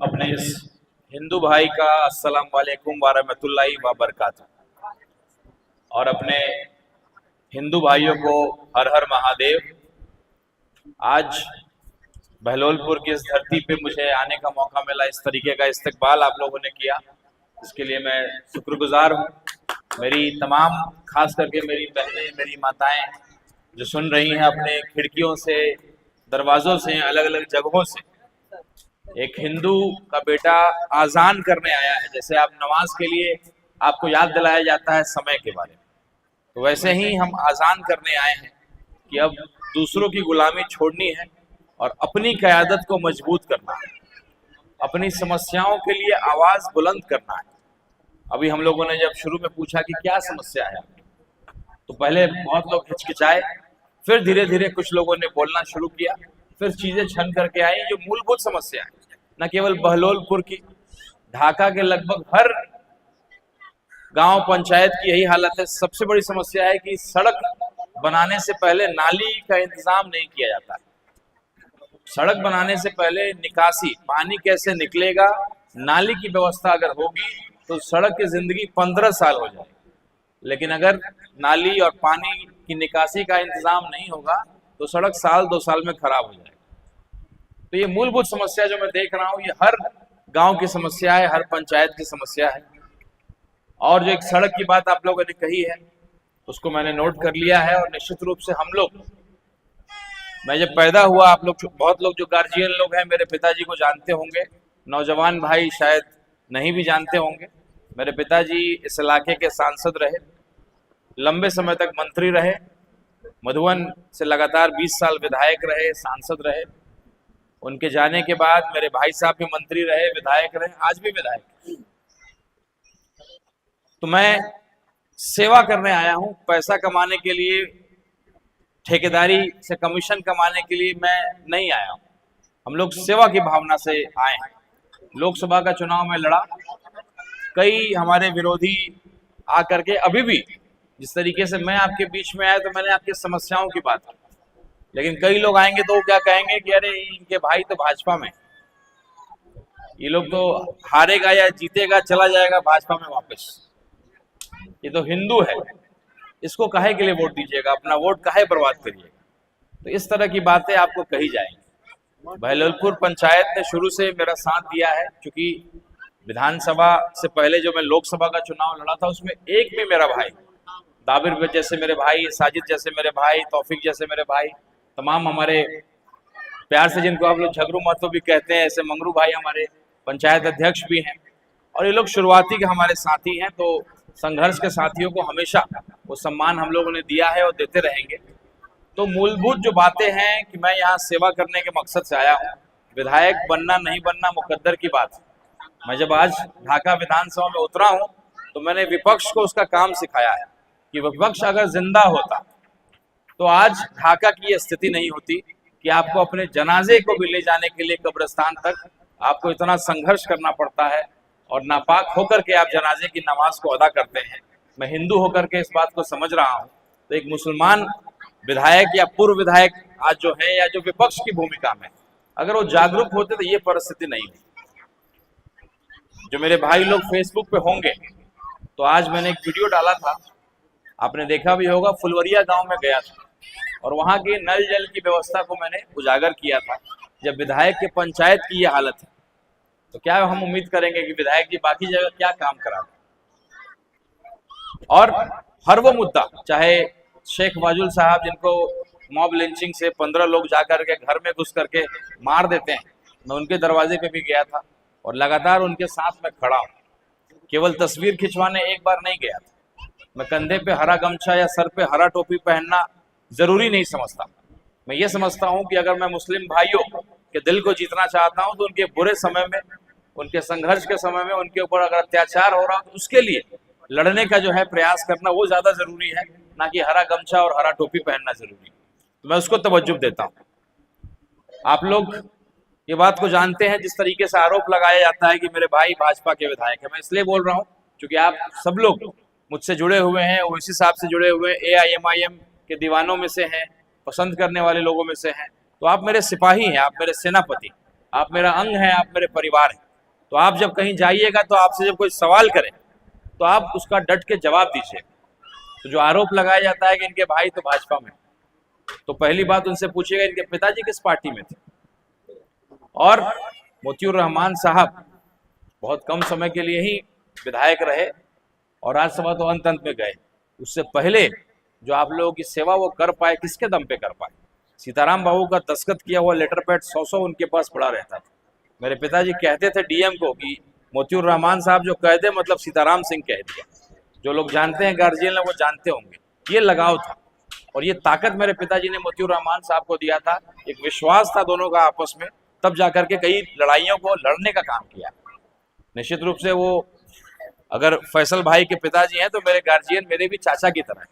अपने इस हिंदू भाई का अस्सलाम वालेकुम वरहमतुल्लाहि व बरकातुहू और अपने हिंदू भाइयों को हर हर महादेव। आज बहलोलपुर की इस धरती पे मुझे आने का मौका मिला, इस तरीके का इस्तकबाल आप लोगों ने किया, इसके लिए मैं शुक्रगुजार हूँ। मेरी तमाम, खास करके मेरी बहनें, मेरी माताएं जो सुन रही हैं अपने खिड़कियों से, दरवाज़ों से, अलग अलग जगहों से, एक हिंदू का बेटा आज़ान करने आया है। जैसे आप नमाज के लिए आपको याद दिलाया जाता है समय के बारे में, तो वैसे ही हम आज़ान करने आए हैं कि अब दूसरों की गुलामी छोड़नी है और अपनी क़यादत को मजबूत करना है, अपनी समस्याओं के लिए आवाज़ बुलंद करना है। अभी हम लोगों ने जब शुरू में पूछा कि क्या समस्या है, तो पहले बहुत लोग हिचकिचाए, फिर धीरे धीरे कुछ लोगों ने बोलना शुरू किया, फिर चीज़ें छन करके आई जो मूलभूत समस्या है। न केवल बहलोलपुर की, ढाका के लगभग हर गांव पंचायत की यही हालत है। सबसे बड़ी समस्या है कि सड़क बनाने से पहले नाली का इंतजाम नहीं किया जाता है। सड़क बनाने से पहले निकासी, पानी कैसे निकलेगा, नाली की व्यवस्था अगर होगी तो सड़क की जिंदगी 15 साल हो जाएगी। लेकिन अगर नाली और पानी की निकासी का इंतजाम नहीं होगा तो सड़क साल 2 साल में खराब हो जाएगी। तो ये मूलभूत समस्या जो मैं देख रहा हूँ, ये हर गांव की समस्या है, हर पंचायत की समस्या है। और जो एक सड़क की बात आप लोगों ने कही है, उसको मैंने नोट कर लिया है और निश्चित रूप से हम लोग, मैं जब पैदा हुआ, आप लोग, बहुत लोग जो गार्जियन लोग हैं मेरे पिताजी को जानते होंगे, नौजवान भाई शायद नहीं भी जानते होंगे। मेरे पिताजी इस इलाके के सांसद रहे, लंबे समय तक मंत्री रहे, मधुबन से लगातार 20 साल विधायक रहे, सांसद रहे। उनके जाने के बाद मेरे भाई साहब भी मंत्री रहे, विधायक रहे, आज भी विधायक। तो मैं सेवा करने आया हूं, पैसा कमाने के लिए, ठेकेदारी से कमीशन कमाने के लिए मैं नहीं आया हूं। हम लोग सेवा की भावना से आए हैं। लोकसभा का चुनाव में लड़ा, कई हमारे विरोधी आकर के, अभी भी जिस तरीके से मैं आपके बीच में आया तो मैंने आपकी समस्याओं की बात की, लेकिन कई लोग आएंगे तो वो क्या कहेंगे कि अरे इनके भाई तो भाजपा में, ये लोग तो हारेगा या जीतेगा चला जाएगा भाजपा में वापस, ये तो हिंदू है, इसको काहे के लिए वोट दीजिएगा, अपना वोट काहे बर्बाद करिएगा। तो इस तरह की बातें आपको कही जाएंगी। बहलोलपुर पंचायत ने शुरू से मेरा साथ दिया है, क्योंकि विधानसभा से पहले जो मैं लोकसभा का चुनाव लड़ा था उसमें एक भी मेरा भाई, दाबिर जैसे मेरे भाई, साजिद जैसे मेरे भाई, तौफीक जैसे मेरे भाई, तमाम हमारे प्यार से जिनको आप लोग झगरू महतो भी कहते हैं, ऐसे मंगरू भाई हमारे पंचायत अध्यक्ष भी हैं, और ये लोग शुरुआती के हमारे साथी हैं। तो संघर्ष के साथियों को हमेशा वो सम्मान हम लोगों ने दिया है और देते रहेंगे। तो मूलभूत जो बातें हैं कि मैं यहाँ सेवा करने के मकसद से आया हूँ, विधायक बनना नहीं बनना मुकद्दर की बात है। मैं जब आज ढाका विधानसभा में उतरा हूँ तो मैंने विपक्ष को उसका काम सिखाया है कि विपक्ष अगर जिंदा होता तो आज ढाका की ये स्थिति नहीं होती कि आपको अपने जनाजे को भी ले जाने के लिए कब्रिस्तान तक आपको इतना संघर्ष करना पड़ता है और नापाक होकर के आप जनाजे की नमाज को अदा करते हैं। मैं हिंदू होकर के इस बात को समझ रहा हूँ। तो एक मुसलमान विधायक या पूर्व विधायक आज जो है, या जो विपक्ष की भूमिका में, अगर वो जागरूक होते तो ये परिस्थिति नहीं हुई। जो मेरे भाई लोग फेसबुक पे होंगे, तो आज मैंने एक वीडियो डाला था, आपने देखा भी होगा, फुलवरिया गांव में गया था और वहां की नल जल की व्यवस्था को मैंने उजागर किया था। जब विधायक के पंचायत की ये हालत है तो क्या हम उम्मीद करेंगे कि विधायक जी बाकी जगह क्या काम करा दें। और हर वो मुद्दा, चाहे शेख वाजुल साहब जिनको मॉब लिंचिंग से 15 लोग जाकर के घर में घुस करके मार देते हैं, मैं उनके दरवाजे पे भी गया था और लगातार उनके साथ में खड़ा हूँ। केवल तस्वीर खिंचवाने एक बार नहीं गया था। मैं कंधे पे हरा गमछा या सर पे हरा टोपी पहनना जरूरी नहीं समझता। मैं ये समझता हूँ कि अगर मैं मुस्लिम भाइयों के दिल को जीतना चाहता हूँ तो उनके बुरे समय में, उनके संघर्ष के समय में, उनके ऊपर अगर अत्याचार हो रहा हो तो उसके लिए लड़ने का जो है प्रयास करना वो ज्यादा जरूरी है, ना कि हरा गमछा और हरा टोपी पहनना जरूरी। तो मैं उसको तवज्जो देता हूँ। आप लोग ये बात को जानते हैं, जिस तरीके से आरोप लगाया जाता है कि मेरे भाई भाजपा के विधायक है, मैं इसलिए बोल रहा हूँ क्योंकि आप सब लोग मुझसे जुड़े हुए हैं, ओवैसी साहब से जुड़े हुए, AIMIM के दीवानों में से हैं, पसंद करने वाले लोगों में से हैं। तो आप मेरे सिपाही हैं, आप मेरे सेनापति, आप मेरा अंग हैं, आप मेरे परिवार हैं। तो आप जब कहीं जाइएगा तो आपसे जब कोई सवाल करे तो आप उसका डट के जवाब दीजिए। तो जो आरोप लगाया जाता है कि इनके भाई तो भाजपा में, तो पहली बात उनसे पूछिएगा इनके पिताजी किस पार्टी में थे। और मोतियुर रहमान साहब बहुत कम समय के लिए ही विधायक रहे और राज्यसभा तो अंत में गए। उससे पहले जो आप लोगों की सेवा वो कर पाए, किसके दम पे कर पाए? सीताराम बाबू का दस्तखत किया हुआ लेटर पैड 100 उनके पास पड़ा रहता था। मेरे पिताजी कहते थे डीएम को कि मोतियुर रहमान साहब जो कह दे मतलब सीताराम सिंह कह दिया। जो लोग जानते हैं गार्जियन वो जानते होंगे, ये लगाव था और ये ताकत मेरे पिताजी ने मोतियुर रहमान साहब को दिया था। एक विश्वास था दोनों का आपस में, तब जाकर के कई लड़ाइयों को लड़ने का काम किया। निश्चित रूप से वो अगर फैसल भाई के पिताजी हैं तो मेरे गार्जियन मेरे भी चाचा की तरह हैं।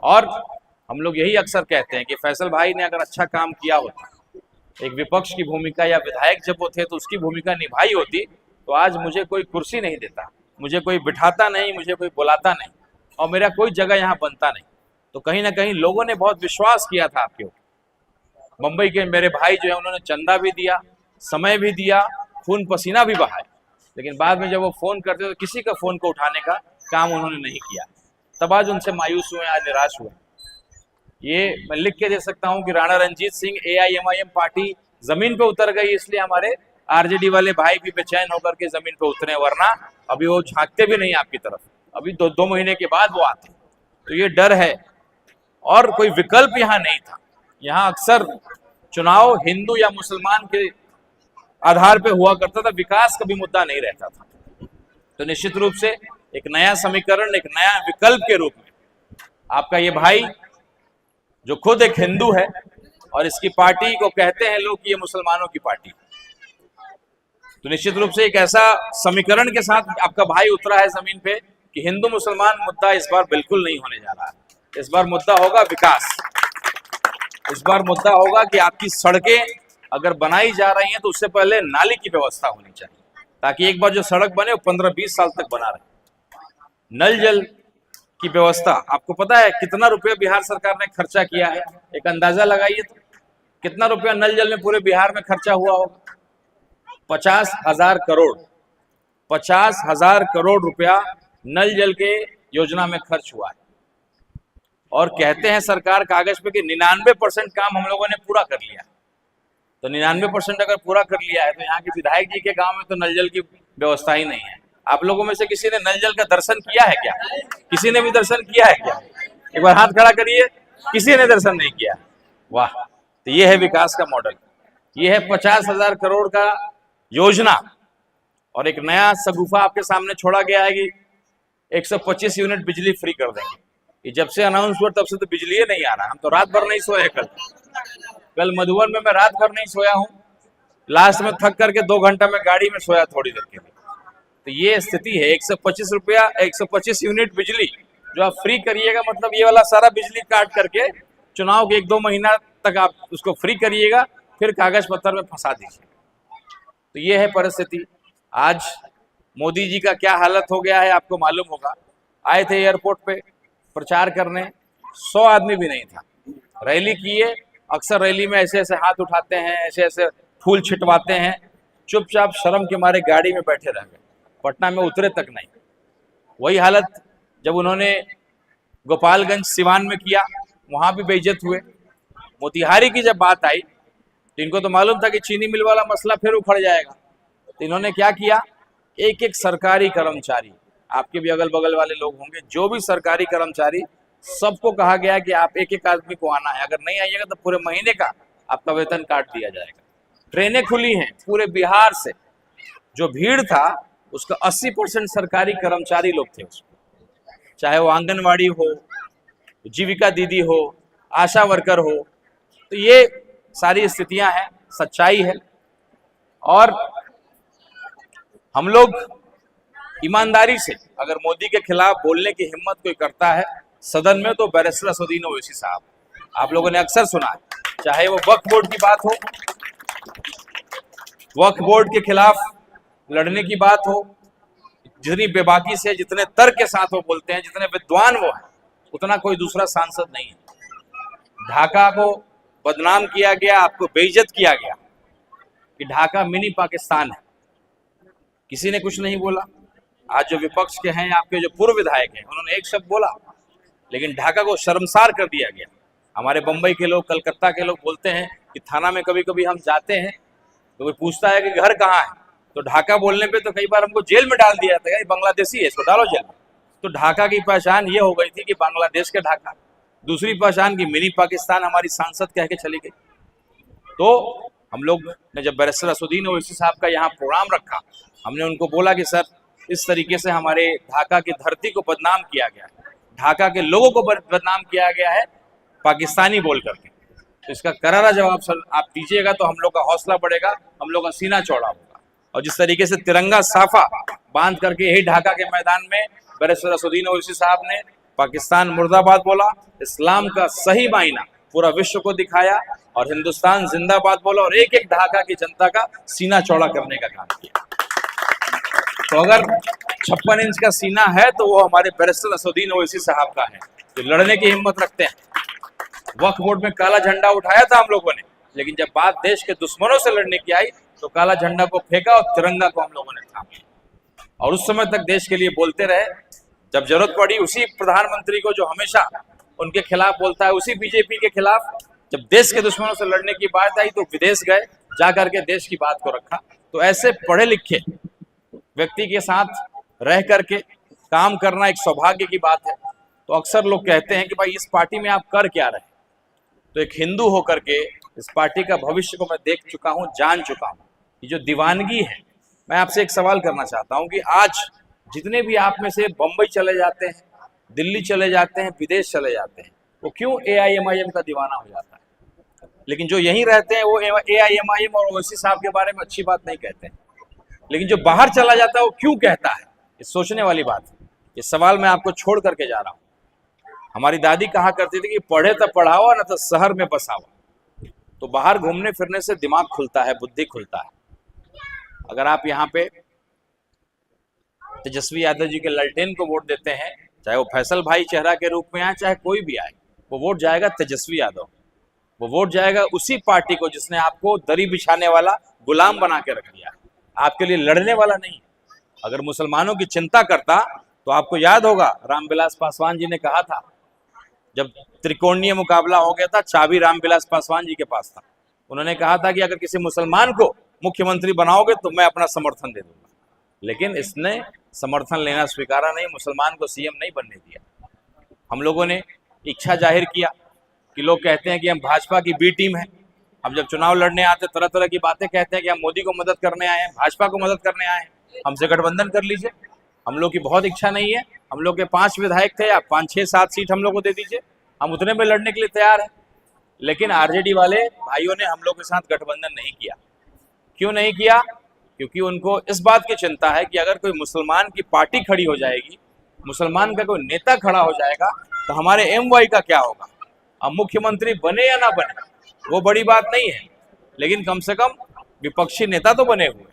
और हम लोग यही अक्सर कहते हैं कि फैसल भाई ने अगर अच्छा काम किया होता, एक विपक्ष की भूमिका या विधायक जब वो थे तो उसकी भूमिका निभाई होती, तो आज मुझे कोई कुर्सी नहीं देता, मुझे कोई बिठाता नहीं, मुझे कोई बुलाता नहीं और मेरा कोई जगह यहाँ बनता नहीं। तो कहीं ना कहीं लोगों ने बहुत विश्वास किया था आपके ऊपर। मुंबई के मेरे भाई जो है उन्होंने चंदा भी दिया, समय भी दिया, खून पसीना भी बहाया, लेकिन बाद में जब वो फोन करते तो किसी का फोन को उठाने का काम उन्होंने नहीं किया। तब आज उनसे मायूस हुए, आज निराश हुए। ये मैं लिख के दे सकता हूं कि राणा रंजीत सिंह AIMIM पार्टी जमीन पे उतर गई, इसलिए हमारे RJD वाले भाई भी बेचैन होकर के जमीन पे उतरे, वरना अभी वो झांकते भी नहीं आपकी तरफ। अभी दो महीने के बाद वो आते। तो ये डर है और कोई विकल्प यहाँ नहीं था। यहाँ अक्सर चुनाव हिंदू या मुसलमान के आधार पे हुआ करता था, विकास का भी मुद्दा नहीं रहता था। तो निश्चित रूप से एक नया समीकरण, एक नया विकल्प के रूप में आपका ये भाई जो खुद एक हिंदू है और इसकी पार्टी को कहते हैं लोग कि ये मुसलमानों की पार्टी, तो निश्चित रूप से एक ऐसा समीकरण के साथ आपका भाई उतरा है जमीन पे कि हिंदू मुसलमान मुद्दा इस बार बिल्कुल नहीं होने जा रहा है। इस बार मुद्दा होगा विकास। इस बार मुद्दा होगा कि आपकी सड़कें अगर बनाई जा रही हैं तो उससे पहले नाली की व्यवस्था होनी चाहिए, ताकि एक बार जो सड़क बने वो 15-20 साल तक बना रहे। नल जल की व्यवस्था, आपको पता है कितना रुपया बिहार सरकार ने खर्चा किया है? एक अंदाजा लगाइए तो कितना रुपया नल जल में पूरे बिहार में खर्चा हुआ होगा? 50,000 करोड़। 50,000 करोड़ रुपया नल जल के योजना में खर्च हुआ है। और कहते हैं सरकार कागज पे कि 99% काम हम लोगों ने पूरा कर लिया। तो 99% अगर पूरा कर लिया है तो यहाँ के विधायक जी के गांव में तो नल जल की व्यवस्था ही नहीं है। आप लोगों में से किसी ने नल जल का दर्शन किया है क्या? किसी ने भी दर्शन किया है क्या? एक बार हाथ खड़ा करिए। किसी ने दर्शन नहीं किया। वाह, तो ये है विकास का मॉडल। ये है 50,000 करोड़ का योजना। और एक नया सगुफा आपके सामने छोड़ा गया है कि 125 यूनिट बिजली फ्री कर देंगे। ये जब से अनाउंस हुआ तब से तो बिजली नहीं आ रहा। हम तो रात भर नहीं सोए। कल मधुबन में मैं रात भर नहीं सोया हूँ। लास्ट में थक करके 2 घंटा में गाड़ी में सोया थोड़ी देर के लिए। तो ये स्थिति है। 125 यूनिट बिजली जो आप फ्री करिएगा, मतलब ये वाला सारा बिजली काट करके चुनाव के 1-2 महीना तक आप उसको फ्री करिएगा, फिर कागज पत्र में फंसा दीजिए। तो ये है परिस्थिति। आज मोदी जी का क्या हालत हो गया है आपको मालूम होगा। आए थे एयरपोर्ट पे प्रचार करने, 100 आदमी भी नहीं था। रैली किए, अक्सर रैली में ऐसे ऐसे हाथ उठाते हैं, ऐसे ऐसे फूल छिटवाते हैं, चुपचाप शर्म के मारे गाड़ी में बैठे रह गए, पटना में उतरे तक नहीं। वही हालत जब उन्होंने गोपालगंज सिवान में किया, वहां भी बेइज्जत हुए। मोतिहारी की जब बात आई तो इनको तो मालूम था कि चीनी मिल वाला मसला फिर उखड़ जाएगा। तो इन्होंने क्या किया, एक एक सरकारी कर्मचारी, आपके भी अगल बगल वाले लोग होंगे, जो भी सरकारी कर्मचारी, सबको कहा गया कि आप एक एक आदमी को आना है। अगर नहीं आइएगा तो पूरे महीने का आपका वेतन काट दिया जाएगा। ट्रेनें खुली हैं पूरे बिहार से। जो भीड़ था उसका 80% सरकारी कर्मचारी लोग थे उसमें, चाहे वो आंगनवाड़ी हो, जीविका दीदी हो, आशा वर्कर हो। तो ये सारी स्थितियां हैं, सच्चाई है। और हम लोग ईमानदारी से अगर मोदी के खिलाफ बोलने की हिम्मत कोई करता है सदन में, तो बैरिस्टर असदुद्दीन ओवैसी साहब, आप लोगों ने अक्सर सुना है, चाहे वो वक्फ बोर्ड की बात हो, वक्फ बोर्ड के खिलाफ लड़ने की बात हो, जितनी बेबाकी से, जितने तर्क के साथ वो बोलते हैं, जितने विद्वान वो हैं, उतना कोई दूसरा सांसद नहीं है। ढाका को बदनाम किया गया, आपको बेइज्जत किया गया कि ढाका मिनी पाकिस्तान है। किसी ने कुछ नहीं बोला। आज जो विपक्ष के हैं, आपके जो पूर्व विधायक हैं, उन्होंने एक शब्द बोला, लेकिन ढाका को शर्मसार कर दिया गया। हमारे बंबई के लोग, कलकत्ता के लोग बोलते हैं कि थाना में कभी कभी हम जाते हैं तो कोई पूछता है कि घर कहाँ है, तो ढाका बोलने पे तो कई बार हमको जेल में डाल दिया जाता है, बांग्लादेशी है इसको डालो जेल में। तो ढाका की पहचान ये हो गई थी कि बांग्लादेश के ढाका। दूसरी पहचान की मिनी पाकिस्तान हमारी सांसद कह के चली गई। तो हम लोग ने जब बैरिस्टर असदुद्दीन ओवैसी साहब का यहाँ प्रोग्राम रखा, हमने उनको बोला कि सर, इस तरीके से हमारे ढाका की धरती को बदनाम किया गया है, ढाका के लोगों को बदनाम किया गया है पाकिस्तानी बोल करके, तो इसका करारा जवाब सर आप दीजिएगा तो हम लोग का हौसला बढ़ेगा, हम लोग का सीना चौड़ा होगा। और जिस तरीके से तिरंगा साफा बांध करके यही ढाका के मैदान में बैरिस्टर असदुद्दीन ओवैसी साहब ने पाकिस्तान मुर्दाबाद बोला, इस्लाम का सही मायना पूरा विश्व को दिखाया, और हिंदुस्तान जिंदाबाद बोला, और एक एक ढाका की जनता का सीना चौड़ा करने का काम किया। तो अगर 56 इंच का सीना है तो वो हमारे बैरिस्टर असदुद्दीन ओवैसी साहब का है, जो लड़ने की हिम्मत रखते हैं। वक्फ बोर्ड में काला झंडा उठाया था हम लोगों ने, लेकिन जब बात देश के दुश्मनों से लड़ने की आई तो काला झंडा को फेंका और तिरंगा को हम लोगों ने थामा। और उस समय तक देश के लिए बोलते रहे। जब जरूरत पड़ी उसी प्रधानमंत्री को, जो हमेशा उनके खिलाफ बोलता है, उसी बीजेपी के खिलाफ, जब देश के दुश्मनों से लड़ने की बात आई तो विदेश गए, जा करके देश की बात को रखा। तो ऐसे पढ़े लिखे व्यक्ति के साथ रह करके काम करना एक सौभाग्य की बात है। तो अक्सर लोग कहते हैं कि भाई इस पार्टी में आप कर क्या रहे। तो एक हिंदू होकर के इस पार्टी का भविष्य को मैं देख चुका हूं, जान चुका हूं। ये जो दीवानगी है, मैं आपसे एक सवाल करना चाहता हूं कि आज जितने भी आप में से बंबई चले जाते हैं, दिल्ली चले जाते हैं, विदेश चले जाते हैं, वो क्यों AIMIM का दीवाना हो जाता है? लेकिन जो यहीं रहते हैं वो AIMIM और ओवैसी साहब के बारे में अच्छी बात नहीं कहते हैं। लेकिन जो बाहर चला जाता है वो क्यों कहता है? ये सोचने वाली बात है। ये सवाल मैं आपको छोड़ करके जा रहा हूँ। हमारी दादी कहा करती थी कि पढ़े तो पढ़ाओ, ना तो शहर में बसाओ। तो बाहर घूमने फिरने से दिमाग खुलता है, बुद्धि खुलता है। अगर आप यहाँ पे तेजस्वी यादव जी के ललटेन को वोट देते हैं, चाहे वो फैसल भाई चेहरा के रूप में आए, चाहे कोई भी आए, वो वोट जाएगा तेजस्वी यादव। वो वोट जाएगा उसी पार्टी को जिसने आपको दरी बिछाने वाला गुलाम बना के रख दिया, आपके लिए लड़ने वाला नहीं। अगर मुसलमानों की चिंता करता तो आपको याद होगा रामविलास पासवान जी ने कहा था, जब त्रिकोणीय मुकाबला हो गया था, चाबी रामविलास पासवान जी के पास था। उन्होंने कहा था कि अगर किसी मुसलमान को मुख्यमंत्री बनाओगे तो मैं अपना समर्थन दे दूंगा। लेकिन इसने समर्थन लेना स्वीकारा नहीं, मुसलमान को CM नहीं बनने दिया। हम लोगों ने इच्छा जाहिर किया कि लोग कहते हैं कि हम भाजपा की B टीम है। हम जब चुनाव लड़ने आते तरह तरह की बातें कहते हैं कि हम मोदी को मदद करने आए हैं, भाजपा को मदद करने आए हैं, हमसे गठबंधन कर लीजिए। हम लोग की बहुत इच्छा नहीं है। हम लोग के 5 विधायक थे, आप 5, 6, 7 सीट हम लोग को दे दीजिए, हम उतने में लड़ने के लिए तैयार हैं। लेकिन RJD वाले भाइयों ने हम लोग के साथ गठबंधन नहीं किया। क्यों नहीं किया? क्योंकि उनको इस बात की चिंता है कि अगर कोई मुसलमान की पार्टी खड़ी हो जाएगी, मुसलमान का कोई नेता खड़ा हो जाएगा, तो हमारे MY का क्या होगा। अब मुख्यमंत्री बने या ना बने वो बड़ी बात नहीं है, लेकिन कम से कम विपक्षी नेता तो बने हुए,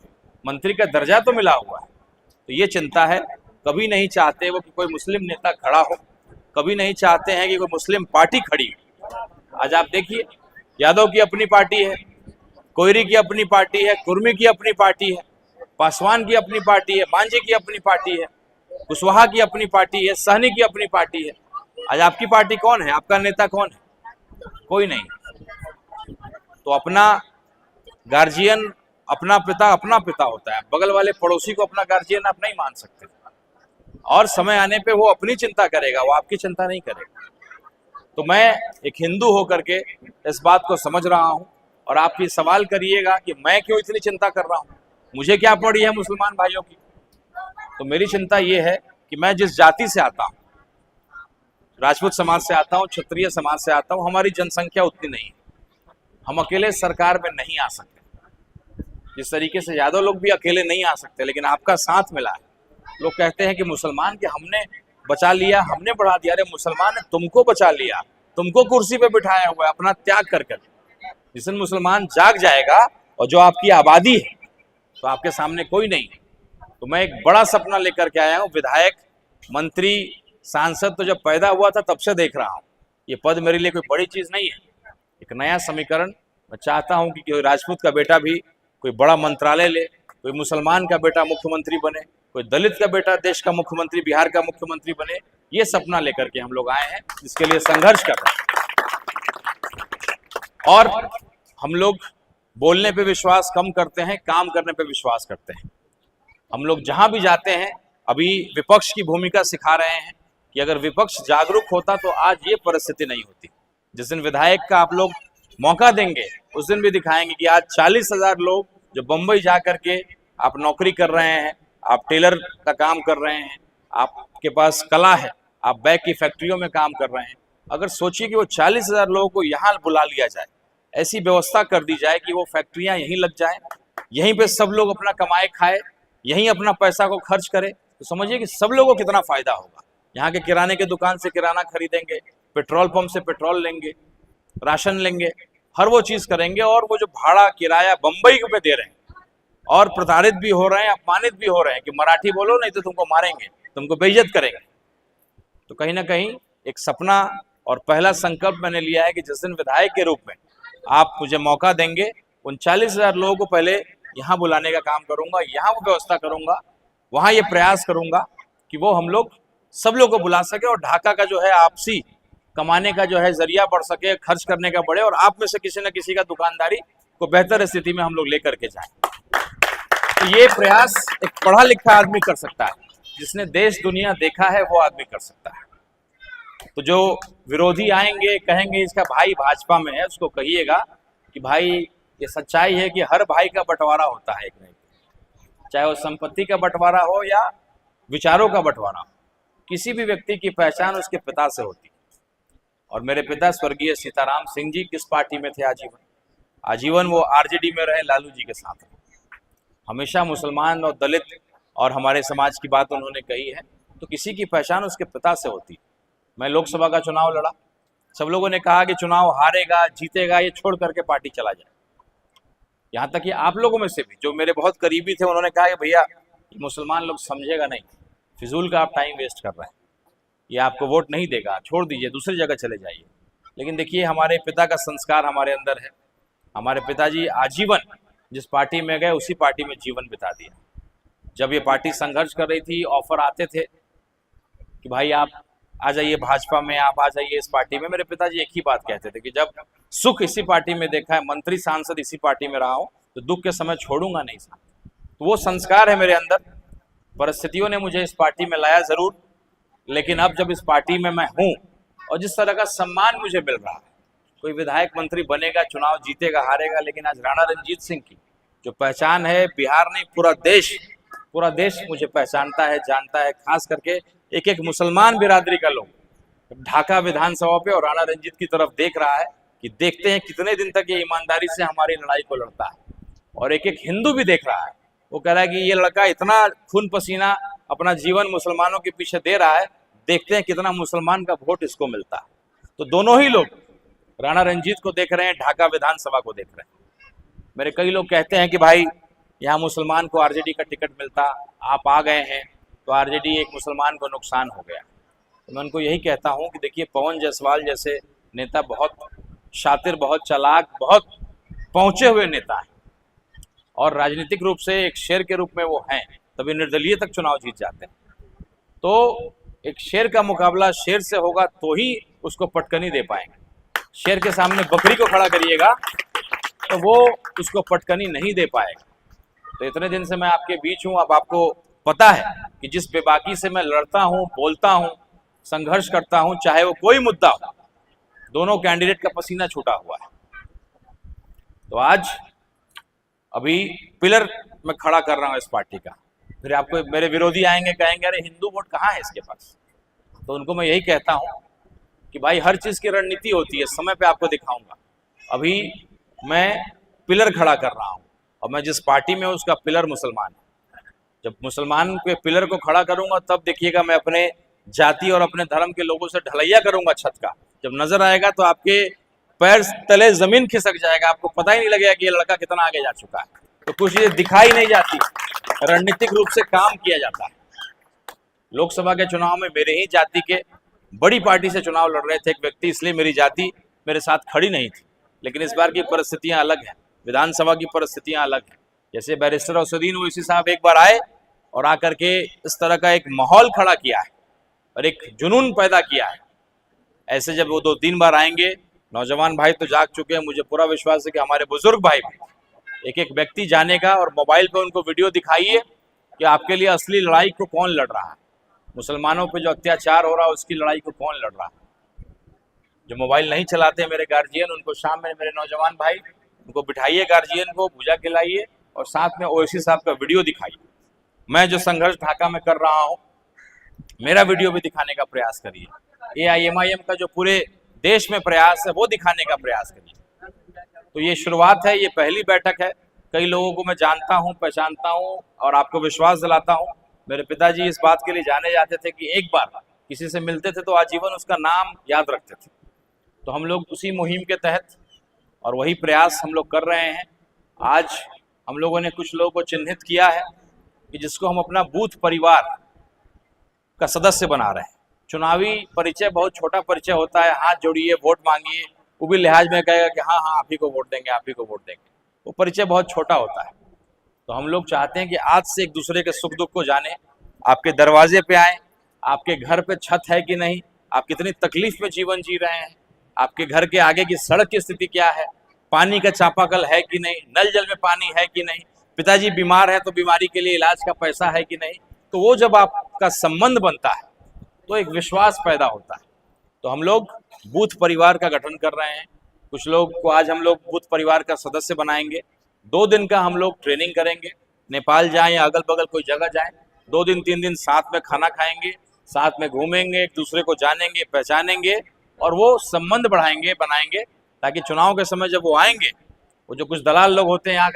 मंत्री का दर्जा तो मिला हुआ है। तो ये चिंता है। कभी नहीं चाहते वो कि कोई मुस्लिम नेता खड़ा हो, कभी नहीं चाहते हैं कि कोई मुस्लिम पार्टी खड़ी हो। आज आप देखिए, यादव की अपनी पार्टी है, कोयरी की अपनी पार्टी है, कुर्मी की अपनी पार्टी है, पासवान की अपनी पार्टी है, मांझी की अपनी पार्टी है, कुशवाहा की अपनी पार्टी है, सहनी की अपनी पार्टी है। आज आपकी पार्टी कौन है? आपका नेता कौन है? कोई नहीं। तो अपना गार्जियन, अपना पिता होता है। बगल वाले पड़ोसी को अपना गार्जियन आप नहीं मान सकते। और समय आने पे वो अपनी चिंता करेगा, वो आपकी चिंता नहीं करेगा। तो मैं एक हिंदू होकर के इस बात को समझ रहा हूं। और आप ये सवाल करिएगा कि मैं क्यों इतनी चिंता कर रहा हूं, मुझे क्या पड़ी है मुसलमान भाइयों की। तो मेरी चिंता ये है कि मैं जिस जाति से आता हूं, राजपूत समाज से आता हूं, क्षत्रिय समाज से आता हूं, हमारी जनसंख्या उतनी नहीं है। हम अकेले सरकार में नहीं आ सकते। जिस तरीके से यादव लोग भी अकेले नहीं आ सकते, लेकिन आपका साथ मिला है। लोग कहते हैं कि मुसलमान के हमने बचा लिया, हमने बढ़ा दिया। अरे मुसलमान ने तुमको बचा लिया, तुमको कुर्सी पे बिठाया हुआ है अपना त्याग कर कर। जिस दिन मुसलमान जाग जाएगा और जो आपकी आबादी है, तो आपके सामने कोई नहीं। तो मैं एक बड़ा सपना लेकर के आया हूँ। विधायक, मंत्री, सांसद तो जब पैदा हुआ था तब से देख रहा हूँ। ये पद मेरे लिए कोई बड़ी चीज नहीं है। एक नया समीकरण मैं चाहता हूँ कि राजपूत का बेटा भी कोई बड़ा मंत्रालय ले, कोई मुसलमान का बेटा मुख्यमंत्री बने, कोई दलित का बेटा देश का मुख्यमंत्री, बिहार का मुख्यमंत्री बने, ये सपना लेकर के हम लोग आए हैं, जिसके लिए संघर्ष कर रहे हैं। और हम लोग बोलने पे विश्वास कम करते हैं, काम करने पे विश्वास करते हैं। हम लोग जहां भी जाते हैं अभी विपक्ष की भूमिका सिखा रहे हैं कि अगर विपक्ष जागरूक होता तो आज ये परिस्थिति नहीं होती। जिस दिन विधायक का आप लोग मौका देंगे उस दिन भी दिखाएंगे कि आज 40,000 लोग जो बंबई जा करके आप नौकरी कर रहे हैं, आप टेलर का काम कर रहे हैं, आपके पास कला है, आप बैग की फैक्ट्रियों में काम कर रहे हैं, अगर सोचिए कि वो 40,000 लोगों को यहाँ बुला लिया जाए, ऐसी व्यवस्था कर दी जाए कि वो फैक्ट्रियां यहीं लग जाएं, यहीं पे सब लोग अपना कमाए खाए, यहीं अपना पैसा को खर्च करें, तो समझिए कि सब लोगों को कितना फायदा होगा। यहाँ के किराने के दुकान से किराना खरीदेंगे, पेट्रोल पंप से पेट्रोल लेंगे, राशन लेंगे, हर वो चीज करेंगे। और वो जो भाड़ा किराया बंबई पे दे रहे हैं और प्रताड़ित भी हो रहे हैं, अपमानित भी हो रहे हैं कि मराठी बोलो नहीं तो तुमको मारेंगे, तुमको बेइज्जत करेंगे। तो कहीं ना कहीं एक सपना और पहला संकल्प मैंने लिया है कि जिस दिन विधायक के रूप में आप मुझे मौका देंगे, उन 40,000 लोगों को पहले यहाँ बुलाने का काम करूंगा, यहाँ वो व्यवस्था करूंगा, वहां ये प्रयास करूंगा कि वो हम लोग सब लोग को बुला सके और ढाका का जो है आपसी कमाने का जो है जरिया बढ़ सके, खर्च करने का बढ़े और आप में से किसी न किसी का दुकानदारी को बेहतर स्थिति में हम लोग लेकर के जाएं। तो ये प्रयास एक पढ़ा लिखा आदमी कर सकता है, जिसने देश दुनिया देखा है वो आदमी कर सकता है। तो जो विरोधी आएंगे कहेंगे इसका भाई भाजपा में है, उसको कहिएगा कि भाई ये सच्चाई है कि हर भाई का बंटवारा होता है एक नहीं, चाहे वो संपत्ति का बंटवारा हो या विचारों का बंटवारा हो। किसी भी व्यक्ति की पहचान उसके पिता से होती है। और मेरे पिता स्वर्गीय सीताराम सिंह जी किस पार्टी में थे? आजीवन वो आरजेडी में रहे, लालू जी के साथ। हमेशा मुसलमान और दलित और हमारे समाज की बात उन्होंने कही है। तो किसी की पहचान उसके पिता से होती है। मैं लोकसभा का चुनाव लड़ा, सब लोगों ने कहा कि चुनाव हारेगा जीतेगा, ये छोड़ करके पार्टी चला जाए। यहाँ तक कि आप लोगों में से भी जो मेरे बहुत करीबी थे उन्होंने कहा कि भैया मुसलमान लोग समझेगा नहीं, फिजूल का आप टाइम वेस्ट कर रहे हैं, ये आपको वोट नहीं देगा, छोड़ दीजिए, दूसरी जगह चले जाइए। लेकिन देखिए हमारे पिता का संस्कार हमारे अंदर है। हमारे पिताजी आजीवन जिस पार्टी में गए उसी पार्टी में जीवन बिता दिया। जब ये पार्टी संघर्ष कर रही थी, ऑफर आते थे कि भाई आप आ जाइए भाजपा में, आप आ जाइए इस पार्टी में, मेरे पिताजी एक ही बात कहते थे कि जब सुख इसी पार्टी में देखा है, मंत्री सांसद इसी पार्टी में रहा हूं, तो दुख के समय छोड़ूंगा नहीं साथ। तो वो संस्कार है मेरे अंदर। परिस्थितियों ने मुझे इस पार्टी में लाया जरूर, लेकिन अब जब इस पार्टी में मैं हूं और जिस तरह का सम्मान मुझे मिल रहा है, कोई विधायक मंत्री बनेगा, चुनाव जीतेगा हारेगा, लेकिन आज राणा रंजीत सिंह की जो पहचान है, बिहार नहीं पूरा देश मुझे पहचानता है, जानता है। खास करके एक एक मुसलमान बिरादरी का लोग ढाका विधानसभा पे और राणा रंजीत की तरफ देख रहा है कि देखते हैं कितने दिन तक ये ईमानदारी से हमारी लड़ाई को लड़ता है। और एक एक हिंदू भी देख रहा है, वो कह रहा है कि ये लड़का इतना खून पसीना अपना जीवन मुसलमानों के पीछे दे रहा है, देखते हैं कितना मुसलमान का वोट इसको मिलता है। तो दोनों ही लोग राणा रंजीत को देख रहे हैं, ढाका विधानसभा को देख रहे हैं। मेरे कई लोग कहते हैं कि भाई यहाँ मुसलमान को आरजेडी का टिकट मिलता, आप आ गए हैं तो आरजेडी एक मुसलमान को नुकसान हो गया। तो मैं उनको यही कहता हूँ कि देखिए पवन जायसवाल जैसे नेता बहुत शातिर, बहुत चालाक, बहुत पहुंचे हुए नेता हैं और राजनीतिक रूप से एक शेर के रूप में वो हैं, तभी निर्दलीय तक चुनाव जीत जाते हैं। तो एक शेर का मुकाबला शेर से होगा तो ही उसको पटकनी दे पाएंगे। शेर के सामने बकरी को खड़ा करिएगा तो वो उसको पटकनी नहीं दे पाएगा। तो इतने दिन से मैं आपके बीच हूं, अब आपको पता है कि जिस बेबाकी से मैं लड़ता हूं, बोलता हूं, संघर्ष करता हूं, चाहे वो कोई मुद्दा हो, दोनों कैंडिडेट का पसीना छूटा हुआ है। तो आज अभी पिलर में खड़ा कर रहा हूं इस पार्टी का। फिर आपको मेरे विरोधी आएंगे, कहेंगे अरे हिंदू वोट कहाँ है इसके पास। तो उनको मैं यही कहता हूं कि भाई हर चीज की रणनीति होती है, समय पे आपको दिखाऊंगा। अभी मैं पिलर खड़ा कर रहा हूं और मैं जिस पार्टी में हूं उसका पिलर मुसलमान है। जब मुसलमान के पिलर को खड़ा करूंगा तब देखिएगा मैं अपने जाति और अपने धर्म के लोगों से ढलैया करूंगा छत का। जब नजर आएगा तो आपके पैर तले जमीन खिसक जाएगा, आपको पता ही नहीं लगेगा कि ये लड़का कितना आगे जा चुका है। तो कुछ चीजें दिखाई नहीं जाती, रणनीतिक रूप से काम किया जाता है। लोकसभा के चुनाव में मेरे ही जाति के बड़ी पार्टी से चुनाव लड़ रहे थे एक व्यक्ति, इसलिए मेरी जाति मेरे साथ खड़ी नहीं थी। लेकिन इस बार की परिस्थितियां अलग हैं, विधानसभा की परिस्थितियां अलग हैं। जैसे बैरिस्टर असदुद्दीन ओवैसी साहब एक बार आए और आकर के इस तरह का एक माहौल खड़ा किया है और एक जुनून पैदा किया है। ऐसे जब वो 2-3 बार आएंगे, नौजवान भाई तो जाग चुके हैं, मुझे पूरा विश्वास है कि हमारे बुजुर्ग भाई भी एक एक व्यक्ति जानेगा और मोबाइल पे उनको वीडियो दिखाइए कि आपके लिए असली लड़ाई को कौन लड़ रहा है, मुसलमानों पे जो अत्याचार हो रहा है उसकी लड़ाई को कौन लड़ रहा है। जो मोबाइल नहीं चलाते मेरे गार्जियन, उनको शाम में, मेरे नौजवान भाई, उनको बिठाइए, गार्जियन को भूजा खिलाइए और साथ में ओवैसी साहब का वीडियो दिखाइए। मैं जो संघर्ष ढाका में कर रहा हूँ, मेरा वीडियो भी दिखाने का प्रयास करिए। AIMIM का जो पूरे देश में प्रयास है वो दिखाने का प्रयास करिए। तो ये शुरुआत है, ये पहली बैठक है। कई लोगों को मैं जानता हूँ, पहचानता हूँ और आपको विश्वास दिलाता हूँ, मेरे पिताजी इस बात के लिए जाने जाते थे कि एक बार किसी से मिलते थे तो आजीवन उसका नाम याद रखते थे। तो हम लोग उसी मुहिम के तहत और वही प्रयास हम लोग कर रहे हैं। आज हम लोगों ने कुछ लोगों को चिन्हित किया है कि जिसको हम अपना बूथ परिवार का सदस्य बना रहे हैं। चुनावी परिचय बहुत छोटा परिचय होता है, हाथ जोड़िए, वोट मांगिए, वो भी लिहाज में कहेगा कि हाँ हाँ आप ही को वोट देंगे, आप ही को वोट देंगे। वो परिचय बहुत छोटा होता है। तो हम लोग चाहते हैं कि आज से एक दूसरे के सुख दुख को जाने, आपके दरवाजे पे आए, आपके घर पे छत है कि नहीं, आप कितनी तकलीफ में जीवन जी रहे हैं, आपके घर के आगे की सड़क की स्थिति क्या है, पानी का चापाकल है कि नहीं, नल जल में पानी है कि नहीं, पिताजी बीमार है तो बीमारी के लिए इलाज का पैसा है कि नहीं। तो वो जब आपका संबंध बनता है तो एक विश्वास पैदा होता है। तो हम लोग बूथ परिवार का गठन कर रहे हैं। कुछ लोग को आज हम लोग बूथ परिवार का सदस्य बनाएंगे। 2 दिन का हम लोग ट्रेनिंग करेंगे। नेपाल जाएं या अगल बगल कोई जगह जाएं, 2 दिन 3 दिन साथ में खाना खाएंगे, साथ में घूमेंगे, एक दूसरे को जानेंगे, पहचानेंगे और वो संबंध बढ़ाएंगे, बनाएंगे, ताकि चुनाव के समय जब वो आएंगे, वो जो कुछ दलाल लोग होते हैं यहाँ